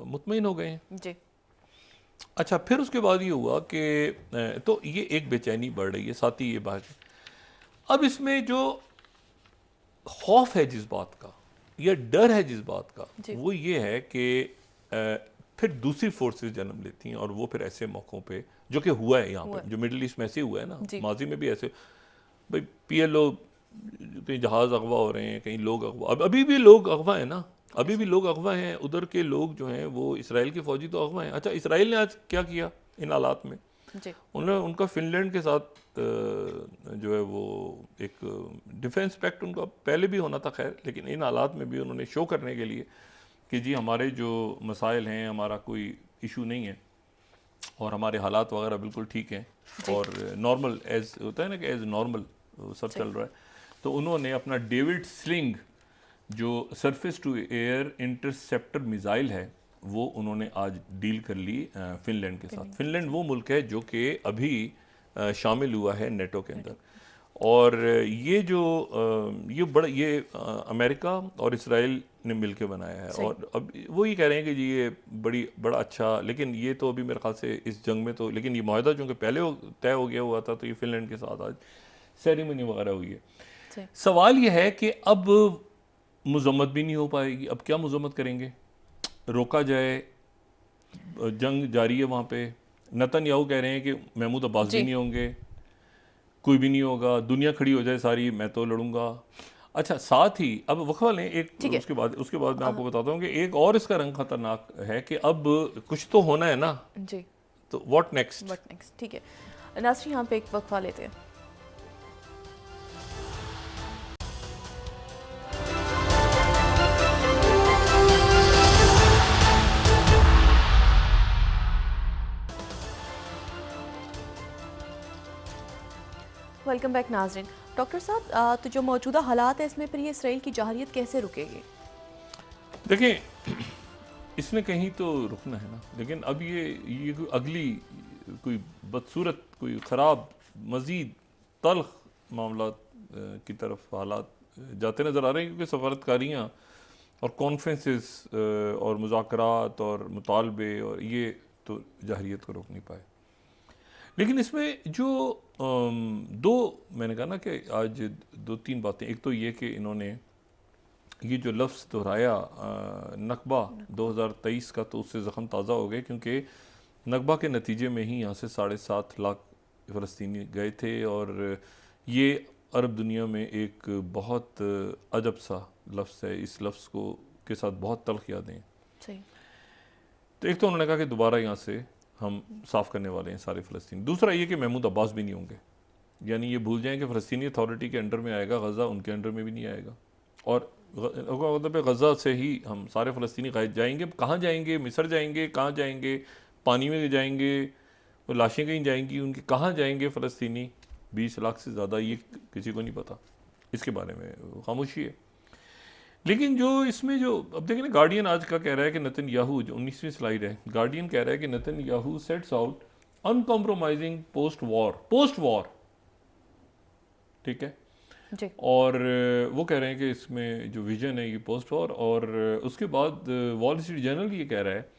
मुतमईन हो गए हैं जी। अच्छा, फिर उसके बाद ये हुआ कि तो ये एक बेचैनी बढ़ रही है, साथ ही ये बात है। अब इसमें जो खौफ है जिस बात का या डर है जिस बात का, वो ये है कि फिर दूसरी फोर्सेस जन्म लेती हैं और वो फिर ऐसे मौक़ों पे, जो कि हुआ है यहाँ पे, जो मिडिल ईस्ट में ऐसे हुआ है ना, माजी में भी ऐसे, भाई PLO कहीं जहाज़ अगवा हो रहे हैं, कहीं लोग अगवा, अभी भी लोग अगवा है ना, अभी भी लोग अगवा हैं, उधर के लोग जो हैं वो इसराइल के फौजी तो अगवा हैं। अच्छा, इसराइल ने आज क्या किया इन हालात में? उन्होंने उनका फिनलैंड के साथ जो है वो एक डिफेंस पैक्ट उनका पहले भी होना था खैर, लेकिन इन हालात में भी उन्होंने शो करने के लिए कि जी हमारे जो मसाइल हैं, हमारा कोई इशू नहीं है और हमारे हालात वगैरह बिल्कुल ठीक हैं और नॉर्मल एज होता है ना कि एज नॉर्मल सब चल रहा है। तो उन्होंने अपना डेविड स्लिंग जो surface to air interceptor missile है वो उन्होंने आज डील कर ली फिनलैंड के साथ। फिनलैंड वो मुल्क है जो कि अभी शामिल हुआ है नेटो के अंदर, और ये जो ये अमेरिका और इसराइल ने मिलकर बनाया है। और अब वो ये कह रहे हैं कि जी ये बड़ा अच्छा, लेकिन ये तो अभी मेरे ख्याल से इस जंग में तो, लेकिन ये माहिदा चूँकि पहले तय हो गया हुआ था, तो ये फिनलैंड के साथ आज सेरेमनी वगैरह हुई है। सवाल ये है कि अब मजम्मत भी नहीं हो पाएगी। अब क्या मजम्मत करेंगे? रोका जाए, जंग जारी है वहाँ पे। नेतन्याहू कह रहे हैं कि महमूद अब्बास भी नहीं होंगे, कोई भी नहीं होगा, दुनिया खड़ी हो जाए सारी, मैं तो लड़ूंगा। अच्छा, साथ ही अब वक़्फ़ा लें एक, उसके बाद मैं आपको बताता हूँ कि एक और इसका रंग खतरनाक है कि अब कुछ तो होना है ना जी, तो व्हाट नेक्स्ट। ठीक है नाज़रीन, यहाँ पे एक वक़्फ़ा लेते हैं। वेलकम बैक नाज़रीन। डॉक्टर साहब, तो जो मौजूदा हालात है इसमें फिर ये इसराइल की जाहिरियत कैसे रुकेगी? देखें, इसने कहीं तो रुकना है ना, लेकिन अब ये अगली कोई बदसूरत, कोई ख़राब, मज़ीद तल्ख मामला की तरफ हालात जाते नज़र आ रहे हैं, क्योंकि सफारतकारियाँ और कॉन्फ्रेंसेस और मुज़ाकरात और मुतालबे और ये तो जाहिरियत को रोक नहीं पाए। लेकिन इसमें जो दो, मैंने कहा ना कि आज 2-3 बातें, एक तो ये कि इन्होंने ये जो लफ्ज़ दोहराया नकबा 2023 का, तो उससे ज़ख्म ताज़ा हो गए, क्योंकि नकबा के नतीजे में ही यहाँ से 7.5 लाख फ़लस्तीनी गए थे, और ये अरब दुनिया में एक बहुत अजब सा लफ्ज़ है। इस लफ्ज़ को के साथ बहुत तल्ख़ यादें हैं। तो एक तो उन्होंने कहा कि दोबारा यहाँ से हम साफ़ करने वाले हैं सारे फ़लस्तीन। दूसरा ये कि महमूद अब्बास भी नहीं होंगे, यानी ये भूल जाएं कि फ़लस्तीनी अथॉरिटी के अंडर में आएगा, गज़ा उनके अंडर में भी नहीं आएगा, और मतलब गज़ा से ही हम सारे फ़लस्तीनी जाएंगे। कहाँ जाएंगे? मिस्र जाएंगे? कहाँ जाएंगे? पानी में जाएंगे? वो लाशें कहीं जाएंगी उनकी? कहाँ जाएंगे फ़लस्तीनी? 20 लाख से ज़्यादा, ये किसी को नहीं पता, इसके बारे में खामोशी है। लेकिन जो इसमें जो अब देखें ना, गार्डियन आज का कह रहा है कि नेतन्याहू, जो 19वीं स्लाइड है, गार्डियन कह रहा है कि Netanyahu sets out uncompromising post war, ठीक है जी। और वो कह रहे हैं कि इसमें जो विजन है ये पोस्ट वॉर, और उसके बाद वॉल स्ट्रीट जर्नल ये कह रहा है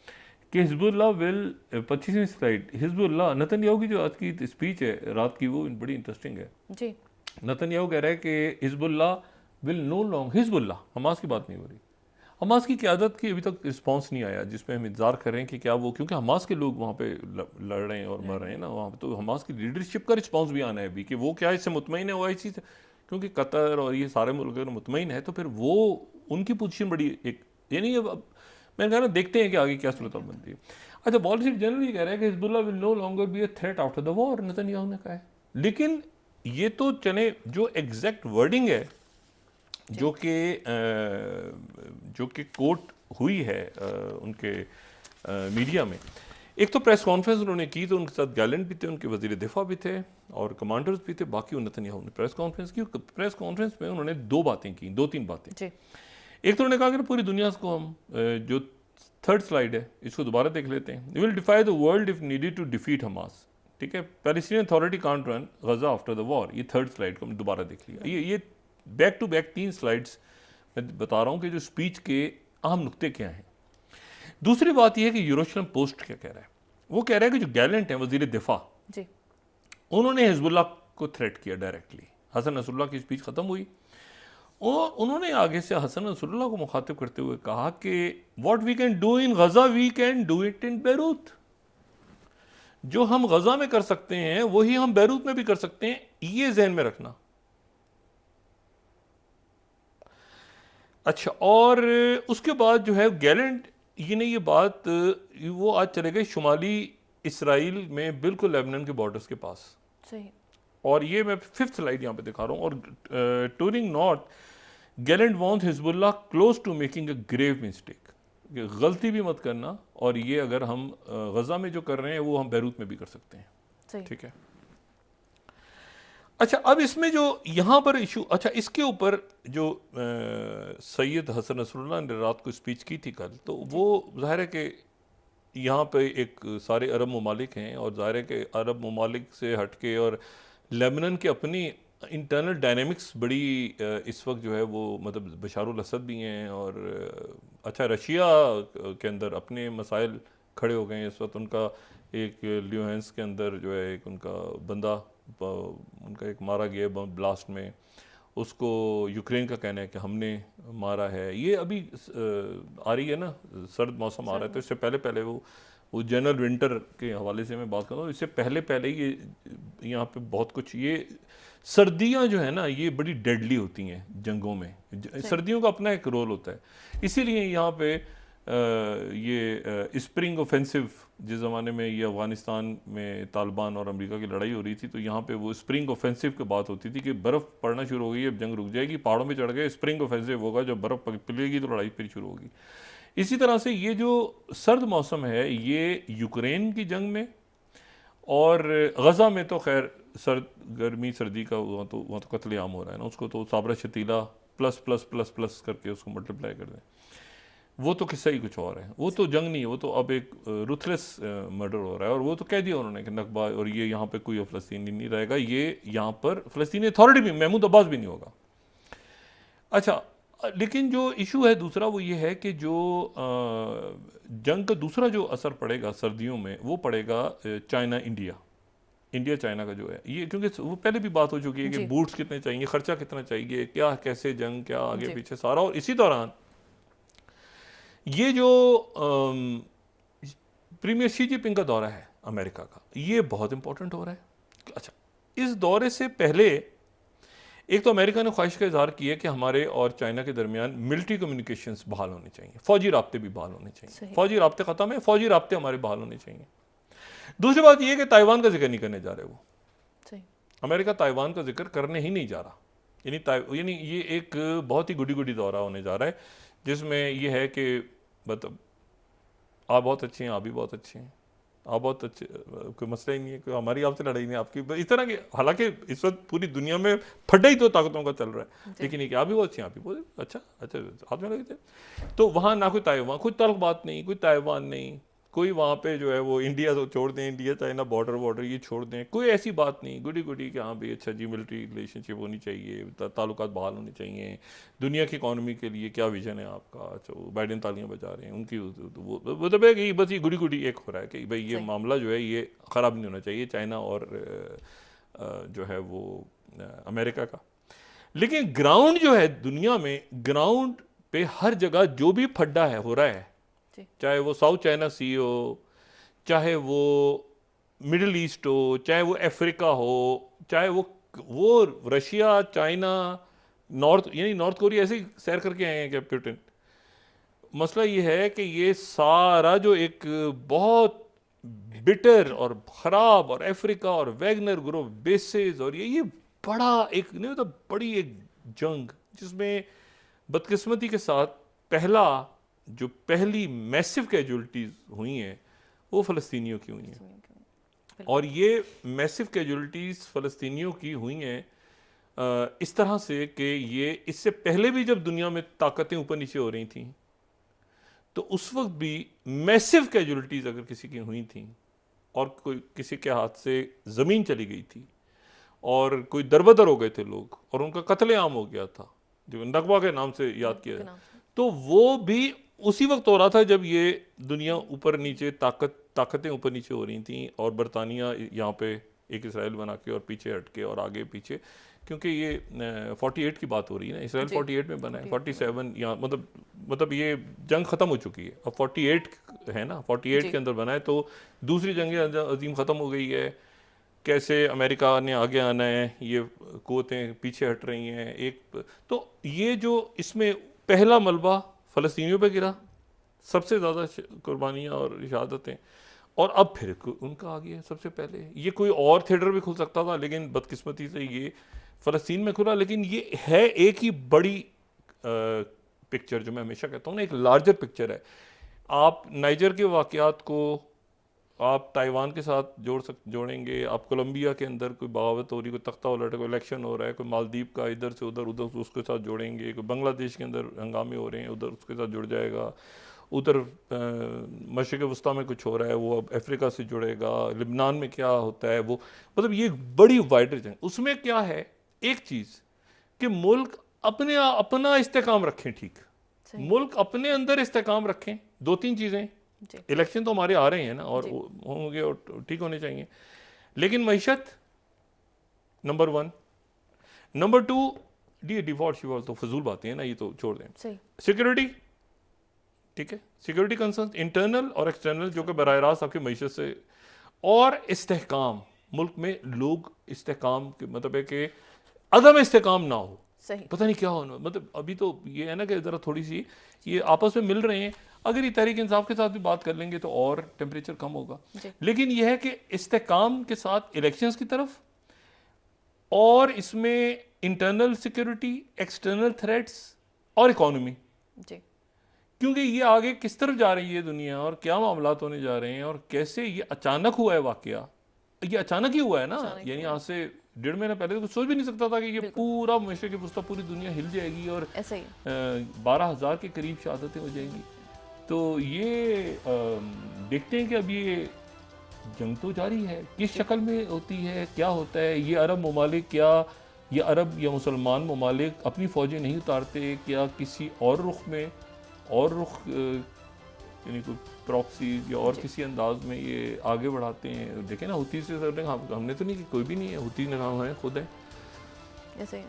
कि हिजबुल्लाह विल, 25वीं स्लाइड, हिजबुल्लाह, नेतन्याहू की जो आज की स्पीच है रात की, वो बड़ी इंटरेस्टिंग है जी। नेतन्याहू कह रहा है कि Hezbollah will no long, Hezbollah, Hamas की बात नहीं हो रही, हमास की क़यादत की अभी तक रिस्पांस नहीं आया, जिसमें हम इंतज़ार कर रहे हैं कि क्या वो, क्योंकि हमास के लोग वहाँ पे लड़ रहे हैं और मर रहे हैं ना वहाँ पे, तो हमास की लीडरशिप का रिस्पांस भी आना है अभी कि वो क्या इससे मुतमईन है ओआईसी से, क्योंकि कतर और ये सारे मुल्क अगर मुतमईन है तो फिर वो उनकी पोजीशन बड़ी एक, यानी अब मैंने कहा ना, देखते हैं कि आगे क्या सूरत बनती है। अच्छा, वॉल स्ट्रीट जर्नल ये कह रहा है कि Hezbollah will no longer be a threat after the war, Netanyahu ने कहा है। लेकिन ये तो चले, जो एग्जैक्ट वर्डिंग है जो कि कोट हुई है उनके मीडिया में, एक तो प्रेस कॉन्फ्रेंस उन्होंने की, तो उनके साथ गैलेंट भी थे, उनके वजीर दिफा भी थे और कमांडर्स भी थे, बाकी नेतन्याहू ने प्रेस कॉन्फ्रेंस की। प्रेस कॉन्फ्रेंस में उन्होंने 2-3 बातें। एक तो उन्होंने कहा कि पूरी दुनिया को हम, जो 3rd स्लाइड है इसको दोबारा देख लेते हैं, we will defy the world if needed to defeat Hamas, ठीक है, Palestinian authority can't run Gaza after the war, ये 3rd स्लाइड को हमने दोबारा देख लिया। ये बैक टू बैक 3 स्लाइड्स मैं बता रहा हूँ कि जो स्पीच के अहम नुक्ते क्या हैं। दूसरी बात यह है कि यूरोशलम पोस्ट क्या कह रहा है। वो कह रहा है कि जो गैलेंट हैं वजीर दिफा जी, उन्होंने हिजबुल्लाह को थ्रेट किया डायरेक्टली। हसन नसरुल्लाह की स्पीच खत्म हुई और उन्होंने आगे से हसन नसरुल्लाह को मुखातिब करते हुए कहा कि what we can do in Gaza we can do it in Beirut. जो हम गजा में कर सकते हैं वही हम बैरूत में भी कर सकते हैं, ये जहन में रखना। अच्छा, और उसके बाद जो है गैलेंट ये बात वो आज चले गए शुमाली इसराइल में, बिल्कुल लेबनान के बॉर्डर्स के पास। सही। और ये मैं 5th स्लाइड यहाँ पे दिखा रहा हूँ। और touring north Gallant want Hezbollah close to making a grave mistake, गलती भी मत करना, और ये अगर हम गजा में जो कर रहे हैं वो हम बैरूत में भी कर सकते हैं। ठीक है। अच्छा, अब इसमें जो यहाँ पर इशू, अच्छा इसके ऊपर जो सैयद हसन नसरुल्लाह ने रात को स्पीच की थी कल, तो वो ज़ाहिर है कि यहाँ पे एक सारे अरब ममालिक हैं, और ज़ाहिर है कि अरब ममालिक से हटके और लेबनान की अपनी इंटरनल डायनेमिक्स बड़ी इस वक्त जो है वो, मतलब बशारुल असद भी हैं, और अच्छा रशिया के अंदर अपने मसाइल खड़े हो गए हैं इस वक्त। उनका एक ल्यूहेंस के अंदर जो है एक उनका बंदा, उनका एक मारा गया ब्लास्ट में, उसको यूक्रेन का कहना है कि हमने मारा है। ये अभी आ रही है ना, सर्द मौसम आ रहा है, तो इससे पहले वो जनरल विंटर के हवाले से मैं बात कर रहा हूँ। इससे पहले ये यहाँ पे बहुत कुछ, ये सर्दियाँ जो है ना ये बड़ी डेडली होती हैं जंगों में। सर्दियों का अपना एक रोल होता है, इसीलिए यहाँ पे ये स्प्रिंग ऑफेंसिव, जिस ज़माने में ये अफ़गानिस्तान में तालिबान और अमेरिका की लड़ाई हो रही थी, तो यहाँ पे वो स्प्रिंग ऑफेंसिव की बात होती थी कि बर्फ़ पड़ना शुरू हो गई, अब जंग रुक जाएगी, पहाड़ों में चढ़ गए, स्प्रिंग ऑफेंसिव होगा, जब बर्फ़ पिघलेगी तो लड़ाई फिर शुरू होगी। इसी तरह से ये जो सर्द मौसम है ये यूक्रेन की जंग में, और गज़ा में तो खैर गर्मी सर्दी का वहाँ तो कत्लेआम हो रहा है ना, उसको तो Sabra Shatila plus plus plus plus करके उसको मल्टीप्लाई कर दें, वो तो किस्सा ही कुछ और है। वो तो जंग नहीं है, वो तो अब एक रुथलेस मर्डर हो रहा है, और वो तो कह दिया उन्होंने कि नकबा, और ये यहाँ पे कोई फ़लस्तीनी नहीं रहेगा, ये यहाँ पर फ़लस्तीनी अथॉरिटी भी, महमूद अब्बास भी नहीं होगा। अच्छा, लेकिन जो इशू है दूसरा वो ये है कि जो जंग का दूसरा जो असर पड़ेगा सर्दियों में, वो पड़ेगा चाइना इंडिया चाइना का जो है ये, क्योंकि वो पहले भी बात हो चुकी है कि बूट्स कितने चाहिए, खर्चा कितना चाहिए, क्या कैसे जंग, क्या आगे पीछे सारा। और इसी दौरान ये जो प्रीमियर शी जिनपिंग का दौरा है अमेरिका का, ये बहुत इंपॉर्टेंट हो रहा है। अच्छा, इस दौरे से पहले एक तो अमेरिका ने ख्वाहिश का इजहार किया कि हमारे और चाइना के दरमियान मिलिट्री कम्युनिकेशंस बहाल होने चाहिए, फौजी राब्ते भी बहाल होने चाहिए। फौजी राब्ते ख़त्म है, फौजी राब्ते हमारे बहाल होने चाहिए। दूसरी बात यह कि ताइवान का जिक्र नहीं करने जा रहे वो, अमेरिका ताइवान का जिक्र करने ही नहीं जा रहा। यानी ये एक बहुत ही गुडी दौरा होने जा रहा है, जिसमें यह है कि मतलब आप बहुत अच्छे हैं, आप भी बहुत अच्छे हैं, आप बहुत अच्छे, कोई मसला ही नहीं है, कोई हमारी आपसे लड़ाई नहीं आपकी, इस तरह के। हालांकि इस वक्त पूरी दुनिया में फड्डा ही तो ताकतों का चल रहा है, लेकिन ये कि आप भी बहुत अच्छे हैं, आप भी बहुत अच्छा हाथ में लगे थे। तो वहाँ ना कोई ताइवान, कोई तल्ख बात नहीं, कोई ताइवान नहीं, कोई वहाँ पे जो है वो इंडिया तो छोड़ दें, इंडिया चाइना बॉर्डर ये छोड़ दें, कोई ऐसी बात नहीं, गुडी कि हाँ भाई अच्छा जी मिलिट्री रिलेशनशिप होनी चाहिए, ताल्लुकात बहाल होने चाहिए, दुनिया की इकॉनमी के लिए क्या विजन है आपका। अच्छा, बाइडेन तालियां बजा रहे हैं, उनकी वो मतलब है कि बस ये गुडी एक हो रहा है कि भाई ये मामला जो है ये ख़राब नहीं होना चाहिए चाइना और जो है वो अमेरिका का। लेकिन ग्राउंड जो है दुनिया में, ग्राउंड पे हर जगह जो भी फड्डा है हो रहा है, चाहे वो साउथ चाइना सी हो, चाहे वो मिडिल ईस्ट हो, चाहे वो अफ्रीका हो, चाहे वो रशिया, चाइना, नॉर्थ कोरिया ऐसे ही सैर करके आए हैं क्या पुतिन। मसला ये है कि ये सारा जो एक बहुत बिटर और ख़राब, और अफ्रीका और वैगनर ग्रुप बेसेस, और ये बड़ा एक नहीं होता, बड़ी एक जंग, जिसमें बदकिस्मती के साथ पहली मैसिव कैजुअलिटीज़ हुई हैं वो फ़लस्तीनियों की हुई हैं। और ये मैसिव कैजुअलिटीज़ फ़लस्तीनियों की हुई हैं इस तरह से कि ये इससे पहले भी जब दुनिया में ताकतें ऊपर नीचे हो रही थीं, तो उस वक्त भी मैसिव कैजुअलिटीज़ अगर किसी की हुई थी, और कोई किसी के हाथ से ज़मीन चली गई थी, और कोई दरबदर हो गए थे लोग, और उनका कत्लेआम हो गया था, जो नकबा के नाम से याद किया, तो वो भी उसी वक्त हो रहा था जब ये दुनिया ऊपर नीचे ताकतें ऊपर नीचे हो रही थी, और बरतानिया यहाँ पे एक इसराइल बना के और पीछे हट के और आगे पीछे, क्योंकि ये 48 की बात हो रही है ना, इसराइल 48 में बना है, 47 या मतलब ये जंग ख़त्म हो चुकी है, अब 48 है ना, 48 के अंदर बना है, तो दूसरी जंग अजीम ख़त्म हो गई है। कैसे अमेरिका ने आगे आना है, ये क़ुव्वतें पीछे हट रही हैं, एक तो ये जो इसमें पहला मलबा फ़लस्तीनियों पे गिरा, सबसे ज़्यादा कुर्बानियाँ और शहादतें, और अब फिर उनका आ गया सबसे पहले। ये कोई और थिएटर भी खुल सकता था, लेकिन बदकिस्मती से ये फ़लस्तीन में खुला। लेकिन ये है एक ही बड़ी पिक्चर, जो मैं हमेशा कहता हूँ ना, एक लार्जर पिक्चर है। आप नाइजर के वाक़यात को आप ताइवान के साथ जोड़ेंगे, आप कोलंबिया के अंदर कोई बगावत हो रही, कोई तख्ता उलट, कोई इलेक्शन हो रहा है, कोई मालदीव का इधर से उधर उसके साथ जोड़ेंगे, कोई बांग्लादेश के अंदर हंगामे हो रहे हैं, उधर उसके साथ जुड़ जाएगा, उधर मशरिक़ वस्ता में कुछ हो रहा है, वो अब अफ्रीका से जुड़ेगा, लिबनान में क्या होता है, वो मतलब ये बड़ी वाइडर जंग। उसमें क्या है, एक चीज़ कि मुल्क अपना इस्तेकाम रखें, ठीक, मुल्क अपने अंदर इस्तेकाम रखें, 2-3 चीज़ें, इलेक्शन तो हमारे आ रहे हैं ना, और होंगे और ठीक होने चाहिए, लेकिन मईशत नंबर 1, नंबर 2 डिफॉल्ट शिफॉल्ट तो फजूल बातें हैं ना, ये तो छोड़ दें। सिक्योरिटी, ठीक है, सिक्योरिटी कंसर्न इंटरनल और एक्सटर्नल, जो कि बराह रास्त आपकी मईशत से, और इस्तेहकाम, मुल्क में लोग इस्तेहकाम के मतलब है कि अदम इस्तेहकाम ना हो, पता नहीं क्या होना, मतलब अभी तो ये है ना कि ज़रा थोड़ी सी ये आपस में मिल रहे हैं, अगर ये तहरीक इंसाफ के साथ भी बात कर लेंगे तो और टेम्परेचर कम होगा। लेकिन यह है कि इस्तेहकाम के साथ इलेक्शंस की तरफ, और इसमें इंटरनल सिक्योरिटी, एक्सटर्नल थ्रेट्स और इकोनॉमी, क्योंकि ये आगे किस तरफ जा रही है दुनिया, और क्या मामलात होने जा रहे हैं, और कैसे ये अचानक हुआ है वाकया, ये अचानक ही हुआ है ना, यानी आज से 1.5 महीना पहले तो कुछ सोच भी नहीं सकता था कि ये पूरा मशरिक़ वस्ता पूरी दुनिया हिल जाएगी और 12,000 के करीब शहादतें हो जाएंगी। तो ये देखते हैं कि अब ये जंग तो जारी है, किस शक्ल में होती है, क्या होता है, ये अरब ममालिक, क्या ये अरब या मुसलमान ममालिक अपनी फ़ौजें नहीं उतारते, क्या किसी और रुख में और रुख यानी कोई प्रॉक्सीज या और किसी अंदाज में ये आगे बढ़ाते हैं। देखें ना, हुती से हमने तो नहीं कि कोई भी नहीं है, हुती ने कहा है खुद है,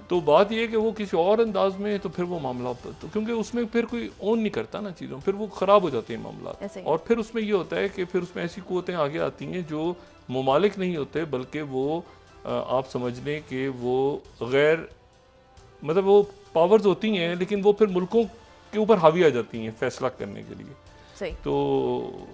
तो बात ये है कि वो किसी और अंदाज में, तो फिर वो मामला तो क्योंकि उसमें फिर कोई ओन नहीं करता ना चीज़ों, फिर वो ख़राब हो जाते हैं मामला, और फिर उसमें ये होता है कि फिर उसमें ऐसी क़ुव्वतें आगे आती हैं जो ममालिक नहीं होते, बल्कि वो आप समझ लें कि वो गैर मतलब वो पावर्स होती हैं, लेकिन वो फिर मुल्कों के ऊपर हावी आ जाती हैं फैसला करने के लिए। सही, तो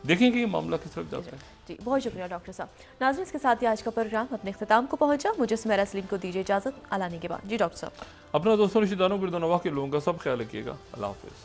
देखेंगे ये मामला किस तरफ जाता है। जी, बहुत शुक्रिया डॉक्टर साहब। नाज़रीन, इसके साथ ही आज का प्रोग्राम अपने इख्तिताम को पहुंचा। मुझे सुमेरा सलीम को दीजिए इजाज़त, अलाने के बाद। जी डॉक्टर साहब, अपना दोस्तों, रिश्तेदारों, गिरदोनवाह के लोगों का सब ख्याल रखिएगा। अल्लाह हाफ़िज़।